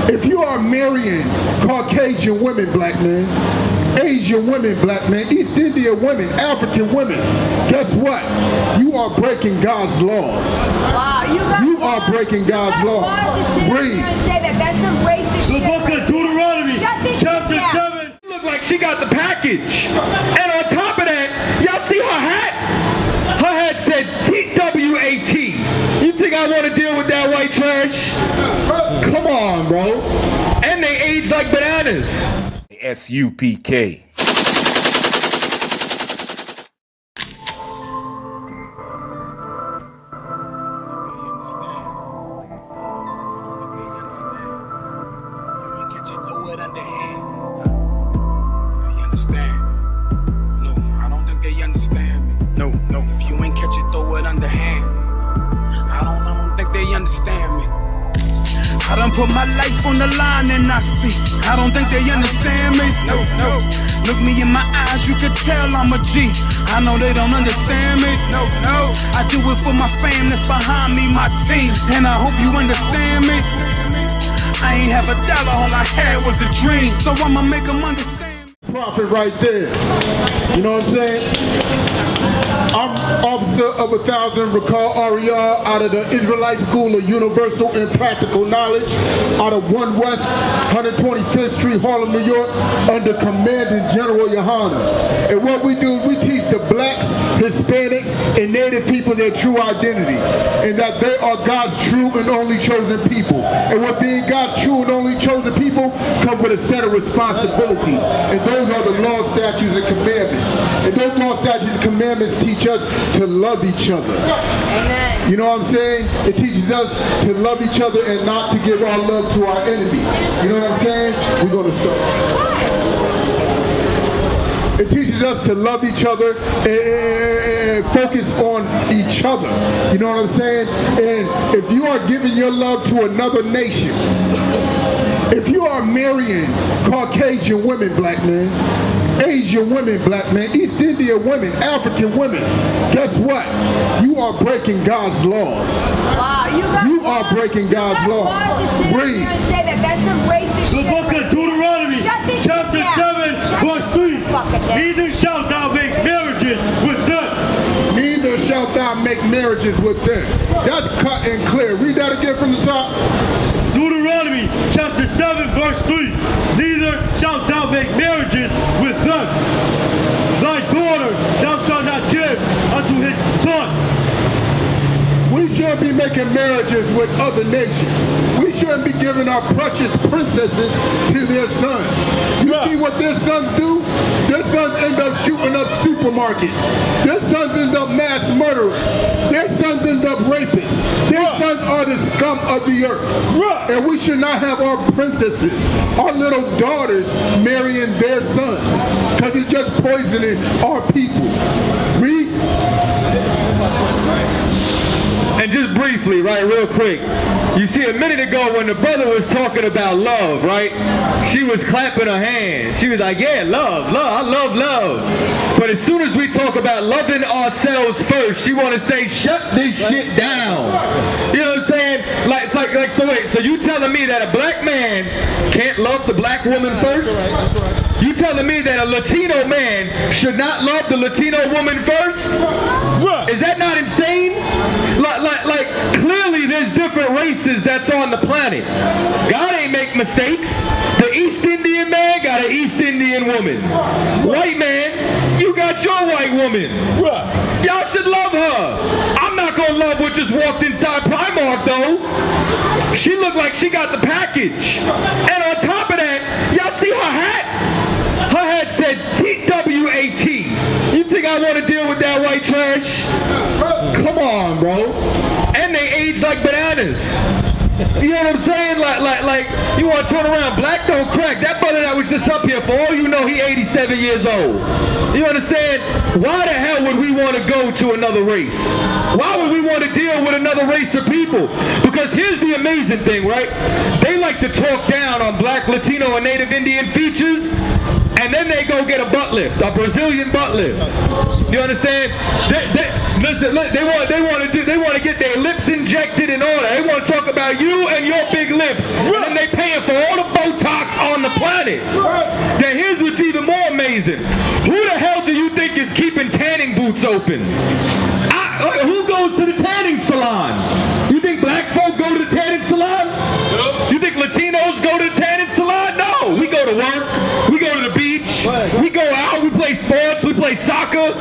If you are marrying Caucasian women, black men, Asian women, black men, East Indian women, African women, guess what? You are breaking God's laws. Wow, you are breaking God's laws. Breathe. That's some racist shit. The book of Deuteronomy, chapter 7. Look like she got the package. And on top of that, y'all see her hat? Her hat said TWAT. You think I want to deal with that white trash? Come on, bro. And they age like bananas. S.U.P.K. I done put my life on the line and I see. I don't think they understand me. No. Look me in my eyes, you can tell I'm a G. I know they don't understand me. No. I do it for my fam that's behind me, my team. And I hope you understand me. I ain't have a dollar, all I had was a dream. So I'ma make them understand. Prophet right there. You know what I'm saying? I'm officer of 1,000 Rakal Ariel out of the Israelite School of Universal and Practical Knowledge out of 1 West 125th Street, Harlem, New York, under Commanding General YAHANNA. And what we do is we teach the blacks, Hispanics, and Native people their true identity, and that they are God's true and only chosen people. And with being God's true and only chosen people comes with a set of responsibilities. And those are the laws, statutes, and commandments. And those laws, statutes, and commandments teach us to love each other. Amen. You know what I'm saying? It teaches us to love each other and not to give our love to our enemy. You know what I'm saying? We're going to start. It teaches us to love each other and focus on each other. You know what I'm saying? And if you are giving your love to another nation, if you are marrying Caucasian women, black men, Asian women, black men, East Indian women, African women, guess what? You are breaking God's laws. Wow, you are breaking God's laws. Breathe. That's some racist shit. The book of Deuteronomy, chapter 7, verse 3. Neither shalt thou make marriages with them. Neither shalt thou make marriages with them. That's cut and clear. Read that again from the top. Deuteronomy chapter 7 verse 3. Neither shalt thou make marriages with them. Thy daughter thou shalt not give unto his son. We shouldn't be making marriages with other nations. We shouldn't be giving our precious princesses to their sons. You see what their sons do? Their sons end up shooting up supermarkets. Their sons end up mass murderers. Their sons end up rapists. Their sons are the scum of the earth. And we should not have our princesses, our little daughters, marrying their sons, because it's just poisoning our people. Read. And just briefly, right, real quick, you see a minute ago when the brother was talking about love, right, she was clapping her hands. She was like, yeah, love, I love love. But as soon as we talk about loving ourselves first, she want to say, shut this shit down. You know what I'm saying? So wait, so you telling me that a black man can't love the black woman first? That's right. You telling me that a Latino man should not love the Latino woman first? Is that not insane? Like clearly there's different races that's on the planet. God ain't make mistakes. The East Indian man got an East Indian woman. White man, you got your white woman. Y'all should love her. I'm not gonna love what just walked inside Primark though. She looked like she got the package. And on top of that, y'all see her hat? Her hat said TWAT. You think I want to deal with that white trash? Come on, bro. And they age like bananas. You know what I'm saying? Like you want to turn around. Black don't crack. That brother that was just up here, for all you know, he 87 years old. You understand? Why the hell would we want to go to another race? Why would we want to deal with another race of people? Because here's the amazing thing, right? They like to talk down on black, Latino, and Native Indian features, and then they go get a butt lift, a Brazilian butt lift. You understand? Listen, they want to get their lips injected and all that. They want want to talk about you and your big lips, and then they paying for all the Botox on the planet. Then here's what's even more amazing. Who the hell do you think is keeping tanning booths open? Who goes to the tanning salon? You think black folk go to the tanning salon? You think Latinos go to the tanning salon? No. We go to work. We go to the beach. We go out. We play sports. We play soccer.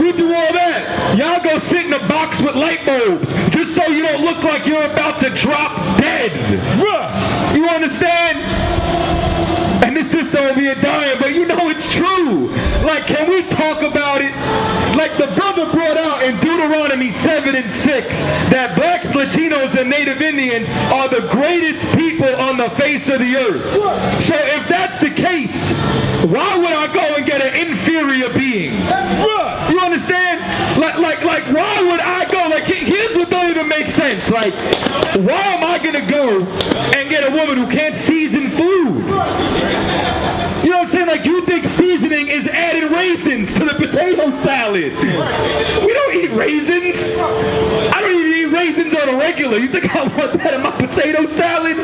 We do all that. Y'all go sit in a box with light bulbs just so you don't look like you're about to drop dead. You understand? And this sister over here dying, but you know it's true. Like, can we talk about it? Like the brother brought out in Deuteronomy 7 and 6 that blacks, Latinos, and Native Indians are the greatest people on the face of the earth. So if that's the case, why would I go and get an inferior being? You understand? Like why would I go? Like, here's what don't even make sense. Like, why am I gonna go and get a woman who can't season food? You know what I'm saying? Like, you think seasoning is adding raisins to the potato salad. We don't eat raisins. I don't even eat raisins on a regular. You think I want that in my potato salad?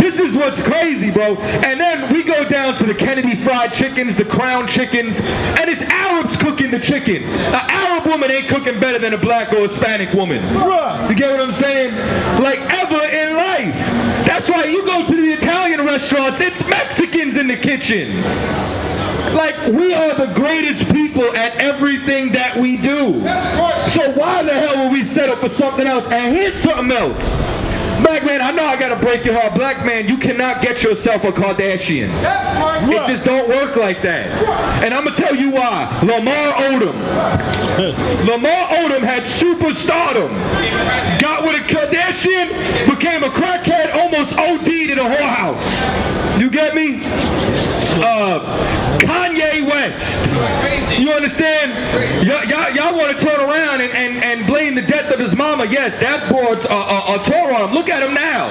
This is what's crazy, bro. And then we go down to the Kennedy fried chickens, the Crown chickens, and it's Arabs cooking the chicken. An Arab woman ain't cooking better than a black or Hispanic woman. You get what I'm saying? Like, ever in life. That's why you go to the Italian restaurants, it's Mexicans in the kitchen. Like, we are the greatest people at everything that we do. So why the hell would we settle for something else? And here's something else. Black man, I know I gotta break your heart. Black man, you cannot get yourself a Kardashian. It just don't work like that. And I'm gonna tell you why. Lamar Odom had superstardom. Got with a Kardashian, became a crackhead, almost OD'd in a whorehouse. You get me? Kanye West. You understand? Y'all want to turn around and blame the death of his mama. Yes, that brought a tour on him. Look at him now.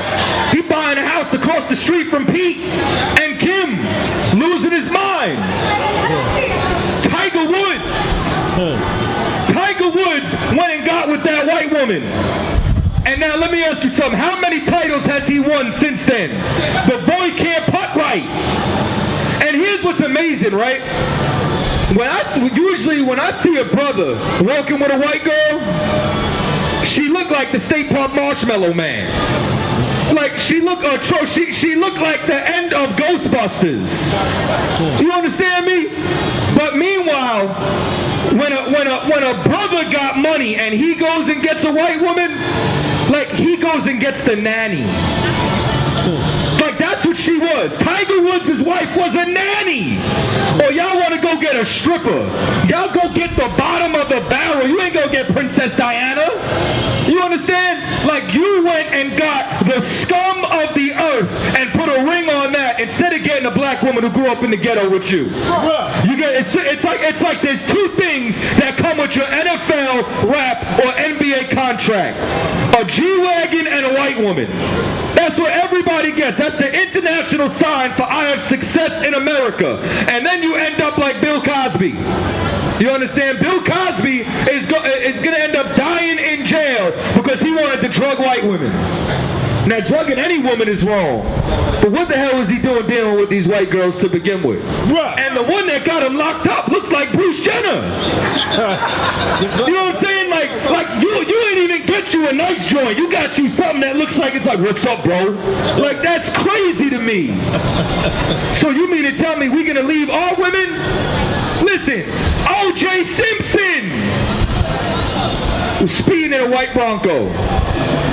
He buying a house across the street from Pete and Kim, losing his mind. Tiger Woods went and got with that white woman. And now let me ask you something. How many titles has he won since then? The boy can't putt right. And here's what's amazing, right? Usually when I see a brother walking with a white girl, she looked like the State Park Marshmallow Man. Like, she looked like the end of Ghostbusters. You understand me? But meanwhile, when a brother got money and he goes and gets a white woman, like, he goes and gets the nanny. Like, that's what she was. Tiger Woods' wife was a nanny. Or y'all want to go get a stripper. Y'all go get the bottom of the barrel. You ain't go get Princess Diana. You understand? Like, you went and got the scum of the earth and put a ring on that instead of getting a black woman who grew up in the ghetto with you. You get it's like there's two things that come with your NFL rap or NBA contract. A G-Wagon and a white woman. That's what everybody gets. That's the international sign for I have success in America. And then you end up like Bill Cosby. You understand? Bill Cosby is going to end up dying in jail because he wanted to drug white women. Now, drugging any woman is wrong. But what the hell was he doing dealing with these white girls to begin with? And the one that got him locked up looked like Bruce Jenner. You know what I'm saying? Like you ain't even get you a nice joint. You got you something that looks like it's like, what's up, bro? Like, that's crazy to me. So you mean to tell me we're going to leave all women? Listen, O.J. Simpson was speeding in a white Bronco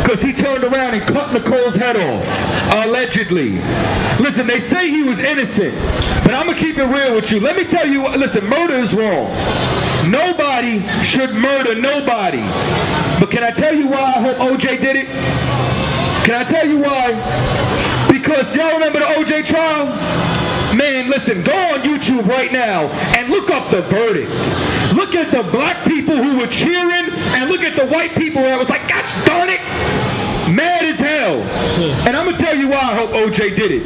because he turned around and cut Nicole's head off, allegedly. Listen, they say he was innocent, but I'm going to keep it real with you. Let me tell you, listen, murder is wrong. Nobody should murder nobody. But can I tell you why I hope O.J. did it? Can I tell you why? Because y'all remember the O.J. trial? Man, listen, go on YouTube right now and look up the verdict. Look at the black people who were cheering and look at the white people that was like, gosh darn it, mad as hell. And I'm going to tell you why I hope OJ did it.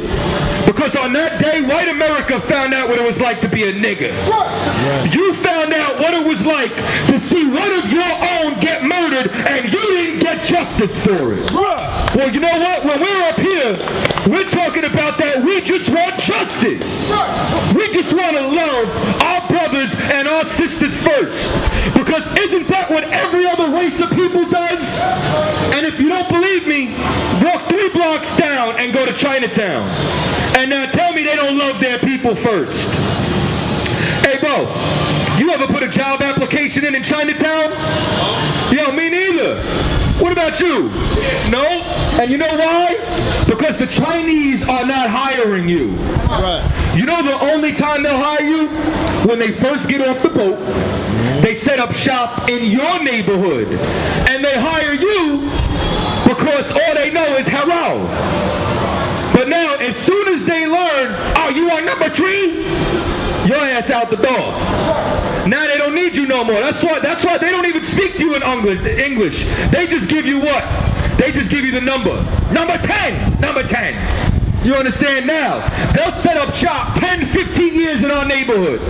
Because on that day, white America found out what it was like to be a nigger. You found out what it was like to see one of your own get murdered and you didn't get justice for it. Well, you know what? When we're up here, we're talking about that we just want justice. We just want to love our brothers and our sisters first. Because isn't that what every other race of people does? And if you don't believe me, walk 3 blocks down and go to Chinatown. And now tell me they don't love their people first. Hey, bro, you ever put a job application in Chinatown? Yo, me neither. What about you? No? And you know why? Because the Chinese are not hiring you. Right. You know the only time they'll hire you? When they first get off the boat, they set up shop in your neighborhood. And they hire you because all they know is hello. But now, as soon as they learn, oh, you are number 3, your ass out the door. Now they don't need you no more. That's why they don't even speak to you in English. They just give you what? They just give you the number. Number 10. Number 10. You understand now? They'll set up shop 10, 15 years in our neighborhood.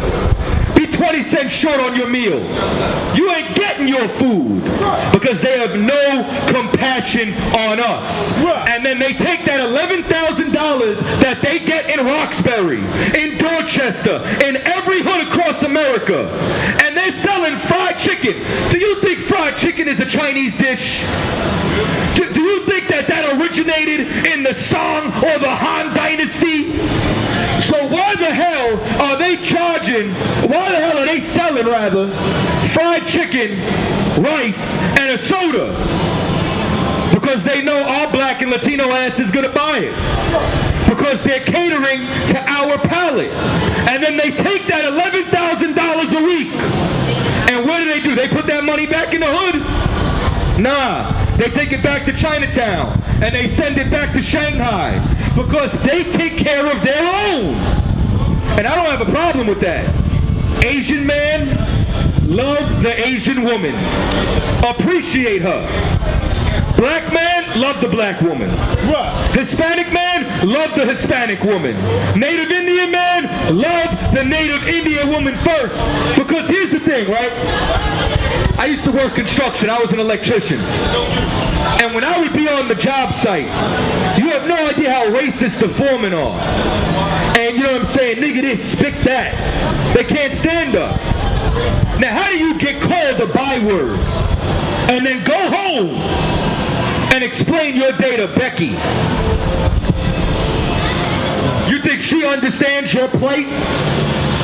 Be 20 cents short on your meal. You ain't getting your food because they have no compassion on us. And then they take that $11,000 that they get in Roxbury, in Dorchester, in every hood across America, and they're selling fried chicken. Do you think fried chicken is a Chinese dish? Do you think that originated in the Song or the Han Dynasty? So why the hell are they selling fried chicken, rice, and a soda? Because they know our black and Latino ass is gonna buy it. Because they're catering to our palate. And then they take that $11,000 a week. And what do? They put that money back in the hood? Nah, they take it back to Chinatown. And they send it back to Shanghai. Because they take care of their own. And I don't have a problem with that. Asian man, love the Asian woman. Appreciate her. Black man, love the black woman. Hispanic man, love the Hispanic woman. Native Indian man, love the Native Indian woman first. Because here's the thing, right? I used to work construction. I was an electrician. And when I would be on the job site, you have no idea how racist the foremen are. And you know what I'm saying? Nigga this, spick that. They can't stand us. Now how do you get called a byword and then go home and explain your day to Becky? You think she understands your plight?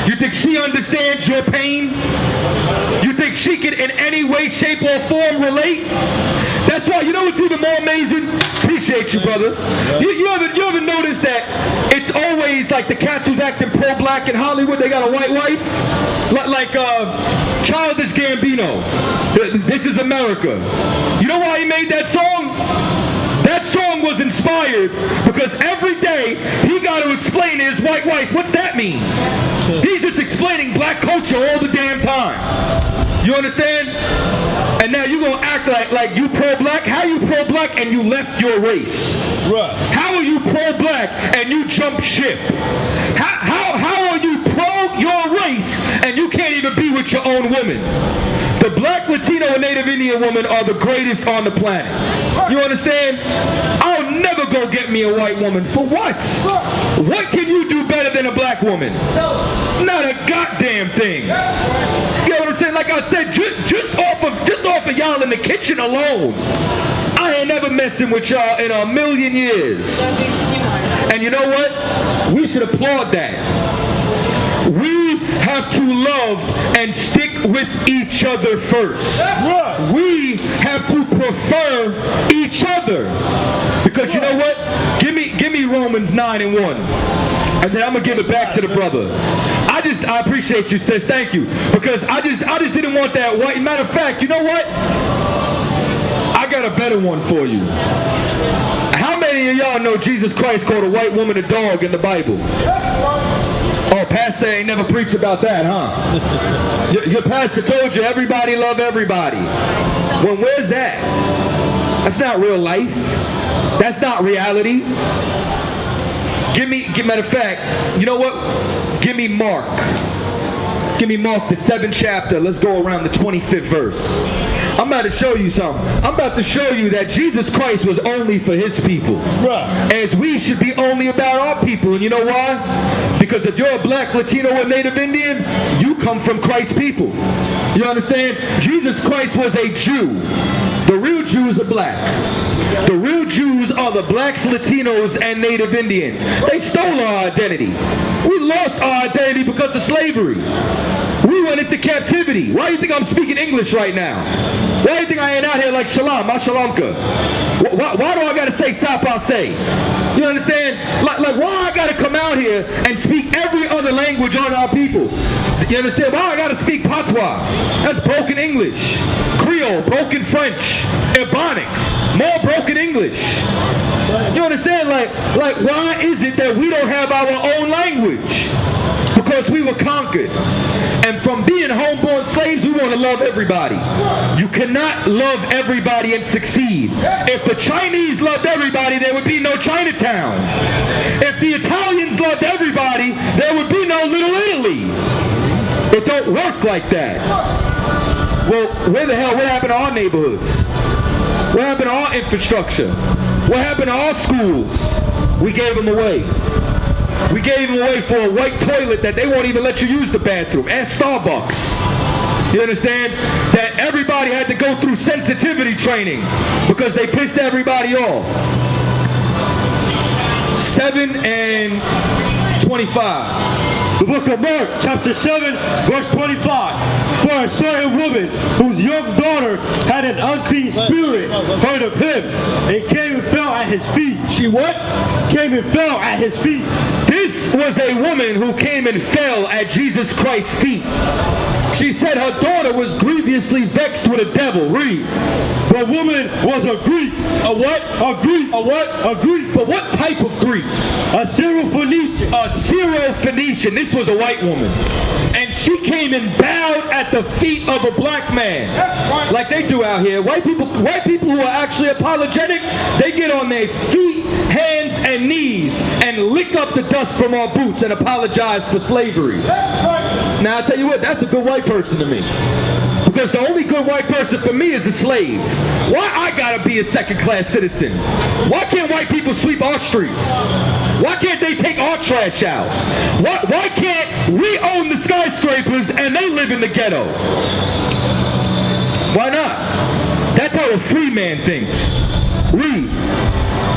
You think she understands your pain? You think she can in any way, shape, or form relate? That's why, you know what's even more amazing? Appreciate you, brother. You ever noticed that it's always like the cats who's acting pro-black in Hollywood, they got a white wife? Like Childish Gambino. This is America. You know why he made that song? That song was inspired because every day he got to explain to his white wife, what's that mean? He's just explaining black culture all the damn time. You understand? And now you gonna act like you pro-black? How you pro-black and you left your race? Right. How are you pro-black and you jump ship? How are you pro your race and you can't even be with your own woman? The black, Latino, and Native Indian women are the greatest on the planet. You understand? I'll never go get me a white woman. For what? What can you do better than a black woman? Not a goddamn thing. You know what I'm saying? Like I said, just off of y'all in the kitchen alone, I ain't never messing with y'all in a million years. And you know what? We should applaud that. We have to love and stick with each other first. We have to prefer each other. Because you know what? Give me Romans 9:1. And then I'm gonna give it back to the brother. I appreciate you, sis. Thank you. Because I just didn't want that white. Matter of fact, you know what? I got a better one for you. How many of y'all know Jesus Christ called a white woman a dog in the Bible? Oh, pastor ain't never preached about that, huh? Your pastor told you everybody love everybody. Well, where's that? That's not real life. That's not reality. Matter of fact, you know what? Give me Mark. Give me Mark, the 7th chapter. Let's go around the 25th verse. I'm about to show you something. I'm about to show you that Jesus Christ was only for his people. Right. As we should be only about our people. And you know why? Because if you're a black, Latino, or Native Indian, you come from Christ's people. You understand? Jesus Christ was a Jew. The real Jews are black. The real Jews are the blacks, Latinos, and Native Indians. They stole our identity. We lost our identity because of slavery. We went into captivity. Why do you think I'm speaking English right now? Why do you think I ain't out here like SHALAM, SHALAMka? Why do I gotta say say? You understand? Like why I gotta come out here and speak every other language on our people? You understand? Why I gotta speak patois? That's broken English. Creole, broken French. Ebonics, more broken English. You understand? Like why is it that we don't have our own language? Because we were conquered. And from being homeborn slaves, we want to love everybody. You cannot love everybody and succeed. If the Chinese loved everybody, there would be no Chinatown. If the Italians loved everybody, there would be no Little Italy. It don't work like that. Well, what happened to our neighborhoods? What happened to our infrastructure? What happened to our schools? We gave them away. We gave them away for a white toilet that they won't even let you use the bathroom. At Starbucks. You understand? That everybody had to go through sensitivity training because they pissed everybody off. 7 and 25. The book of Mark, chapter 7, verse 25. For a certain woman whose young daughter had an unclean spirit heard of him and came and fell at his feet. She what? Came and fell at his feet. This was a woman who came and fell at Jesus Christ's feet. She said her daughter was grievously vexed with a devil. Read. The woman was a Greek. A what? A Greek. A what? A Greek. But what type of Greek? A Syrophoenician. A Syrophoenician. This was a white woman. And she came and bowed at the feet of a black man. Like they do out here. White people who are actually apologetic, they get on their feet, hands, and knees and lick up the dust from our boots and apologize for slavery. Now, I'll tell you what, that's a good white person to me. Because the only good white person for me is a slave. Why I gotta be a second-class citizen? Why can't white people sweep our streets? Why can't they take our trash out? Why can't we own the skyscrapers and they live in the ghetto? Why not? That's how a free man thinks. Read.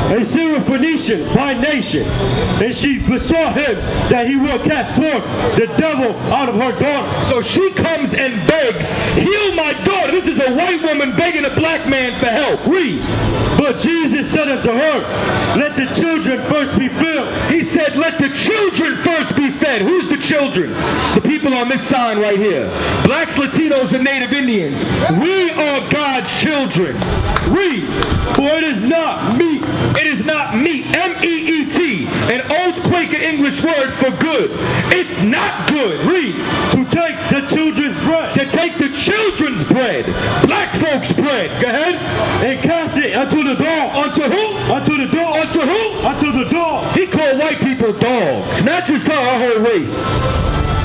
A Syrophoenician by nation, and she besought him that he will cast forth the devil out of her daughter. So she comes and begs, heal my daughter. This is a white woman begging a black man for help. Read. But Jesus said unto her, let the children first be filled. He said, let the children first be fed. Who's the children? The people on this sign right here. Blacks, Latinos, and Native Indians. We are God's children. Read. For it is not meat. It is not meat. M-E-E-T. An old Quaker English word for good. It's not good. Read. To take the children's bread. To take the children's bread. Black folks' bread. Go ahead. And cast it unto the dog. Unto who? Unto the dog. Unto who? Unto the dog. He called white people dogs. Not just our whole race.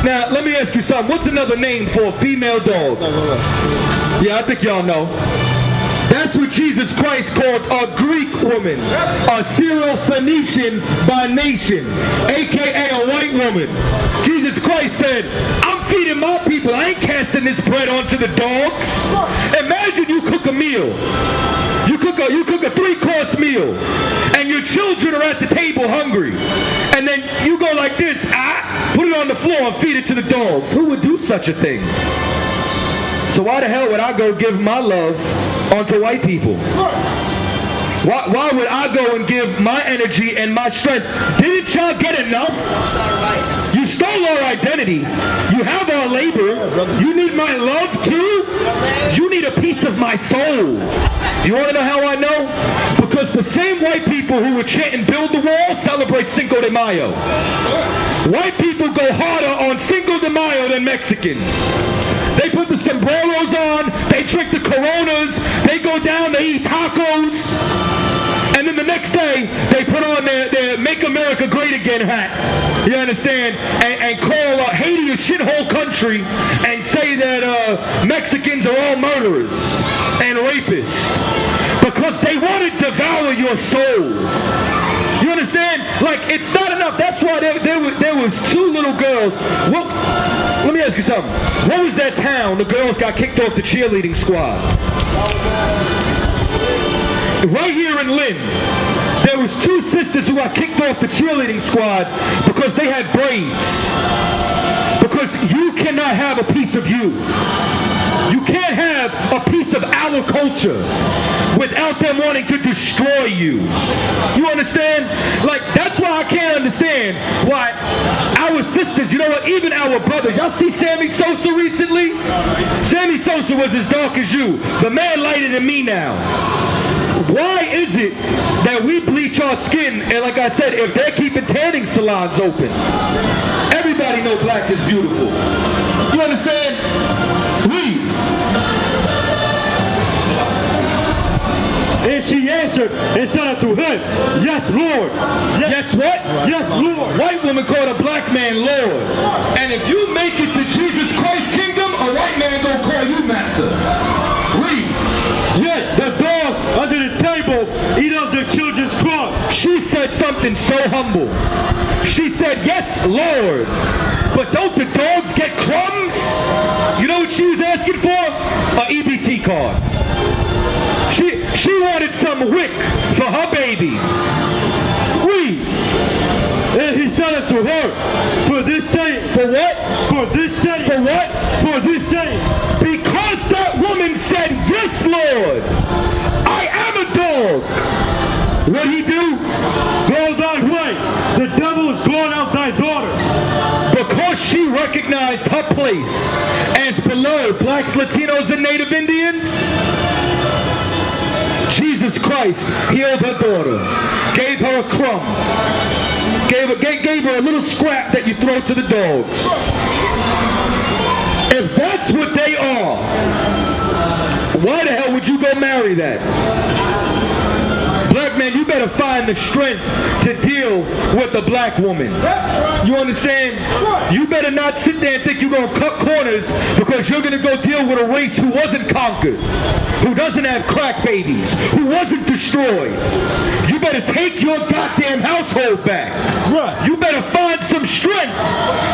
Now, let me ask you something. What's another name for a female dog? Yeah, I think y'all know. That's what Jesus Christ called a Greek woman, a Syrophoenician by nation, a.k.a. a white woman. Jesus Christ said, I'm feeding my people. I ain't casting this bread onto the dogs. Imagine you cook a meal. You cook a 3-course meal, and your children are at the table hungry. And then you go like this, put it on the floor and feed it to the dogs. Who would do such a thing? So why the hell would I go give my love onto white people? Why would I go and give my energy and my strength? Didn't y'all get enough? You stole our identity. You have our labor. You need my love too? You need a piece of my soul. You want to know how I know? Because the same white people who were chanting build the wall celebrate Cinco de Mayo. White people go harder on Cinco de Mayo than Mexicans. They put the sombreros on, they drink the Coronas, they go down, they eat tacos. And then the next day, they put on their Make America Great Again hat. You understand? And call Haiti a shithole country and say that Mexicans are all murderers and rapists. Because they want to devour your soul. You understand? Like, it's not enough. That's why there was two little girls. Well, let me ask you something. What was that town the girls got kicked off the cheerleading squad? Right here in Lynn, there was two sisters who got kicked off the cheerleading squad because they had braids. Because you cannot have a piece of you. You can't have a piece of our culture without them wanting to destroy you. You understand? Like, that's why I can't understand why our sisters, you know what, even our brothers, y'all see Sammy Sosa recently? Sammy Sosa was as dark as you. The man lighter than me now. Why is it that we bleach our skin, and like I said, if they're keeping tanning salons open, everybody know black is beautiful. You understand? And she answered and said unto him, Yes, Lord. Yes, what? Yes, Lord. White woman called a black man Lord. And if you make it to Jesus Christ's kingdom, a white man gonna call you master. Read. Yet the dogs under the table eat up their children's crumbs. She said something so humble. She said, yes, Lord. But don't the dogs get crumbs? You know what she was asking for? A EBT card. She wanted some wick for her baby. Read. And he said unto her, For this saying. For what? For this saying. For what? For this saying. Because that woman said, yes, Lord, I am a dog. What'd he do? Go thy way. The devil is gone out thy daughter. Because she recognized her place as below blacks, Latinos, and Native Indians, Jesus Christ healed her daughter, gave her a crumb, gave her a little scrap that you throw to the dogs. If that's what they are, why the hell would you go marry that? Black man, you better find the strength to deal with the black woman. You understand? You better not sit there and think you're going to cut corners because you're going to go deal with a race who wasn't conquered, who doesn't have crack babies, who wasn't destroyed. You better take your goddamn household back. Right. You better find some strength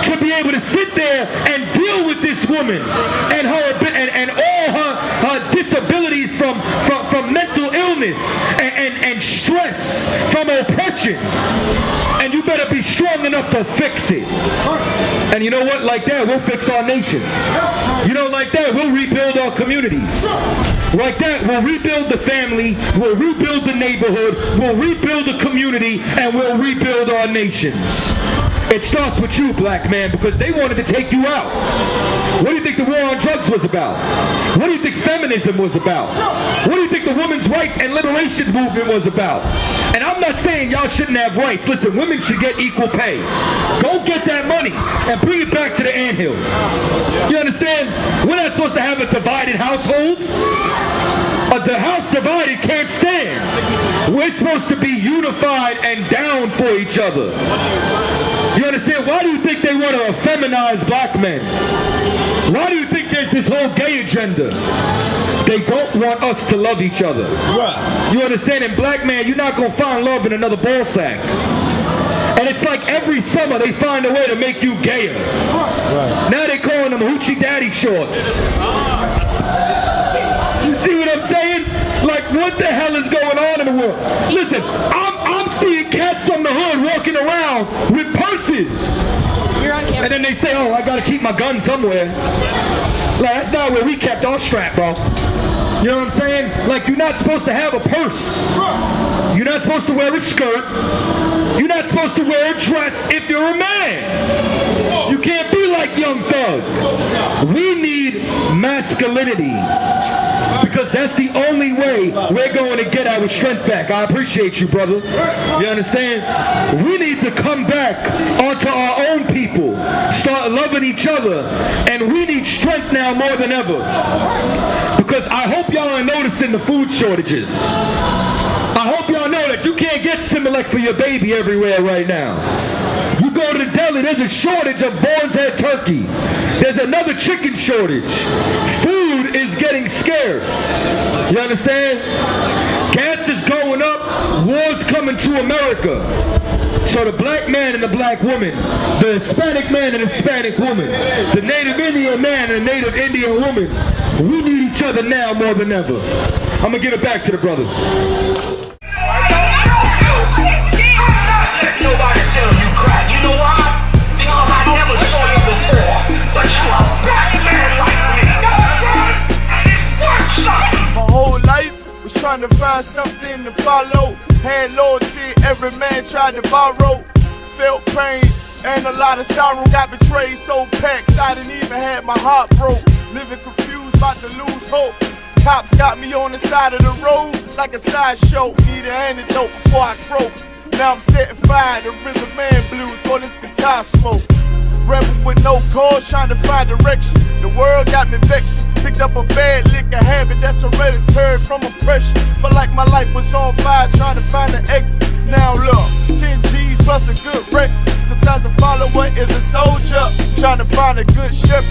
to be able to sit there and deal with this woman and all her disabilities from mental illness and stress, from oppression. And you better be strong enough to fix it. And you know what? Like that, we'll fix our nation. You know, like that, we'll rebuild our communities. Like that, we'll rebuild the family, we'll rebuild the neighborhood, we'll rebuild the community, and we'll rebuild our nations. It starts with you, black man, because they wanted to take you out. What do you think the war on drugs was about? What do you think feminism was about? What do you think the women's rights and liberation movement was about? And I'm not saying y'all shouldn't have rights. Listen, women should get equal pay. Go get that money and bring it back to the anthill. You understand? We're not supposed to have a divided household. The house divided can't stand. We're supposed to be unified and down for each other. You understand? Why do you think they want to feminize black men? Why do you think there's this whole gay agenda? They don't want us to love each other. Right. You understand? And black man, you're not going to find love in another ball sack. And it's like every summer they find a way to make you gayer. Right. Now they're calling them hoochie daddy shorts. You see what I'm saying? Like, what the hell is going on in the world? Listen, I'm seeing cats from the hood walking around with purses. You're on camera. And then they say, oh, I gotta keep my gun somewhere. Like, that's not where we kept our strap, bro. You know what I'm saying? Like, you're not supposed to have a purse. You're not supposed to wear a skirt. You're not supposed to wear a dress if you're a man. You can't be like Young Thug. We need masculinity. Because that's the only way we're going to get our strength back. I appreciate you, brother. You understand? We need to come back onto our own people, start loving each other, and we need strength now more than ever. Because I hope y'all are noticing the food shortages. I hope y'all know that But you can't get Similac for your baby everywhere right now. You go to the deli, there's a shortage of boar's head turkey. There's another chicken shortage. Food is getting scarce. You understand? Gas is going up, war's coming to America. So the black man and the black woman, the Hispanic man and the Hispanic woman, the Native Indian man and the Native Indian woman, we need each other now more than ever. I'm gonna give it back to the brothers. Nobody tell you cry. You know why? Because I never saw you before. But you a black man like me. And it works out. My whole life was trying to find something to follow. Had loyalty, every man tried to borrow. Felt pain and a lot of sorrow. Got betrayed, sold packs, I didn't even have my heart broke. Living confused, about to lose hope. Cops got me on the side of the road like a sideshow. Need an antidote before I croak. Now I'm setting fire to rhythm man blues, call this guitar smoke. Rebel with no cause, trying to find direction. The world got me vexed. Picked up a bad liquor habit that's hereditary from oppression. Felt like my life was on fire, trying to find an exit. Now look, 10 G's plus a good wreck. Sometimes a follower is a soldier, trying to find a good ship.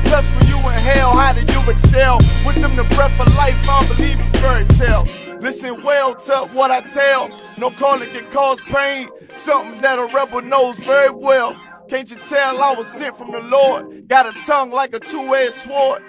Plus when you in hell, how do you excel? Wisdom the breath of life, I don't believe in fairy tale. Listen well to what I tell. No calling can cause pain, something that a rebel knows very well. Can't you tell I was sent from the Lord? Got a tongue like a two-edged sword.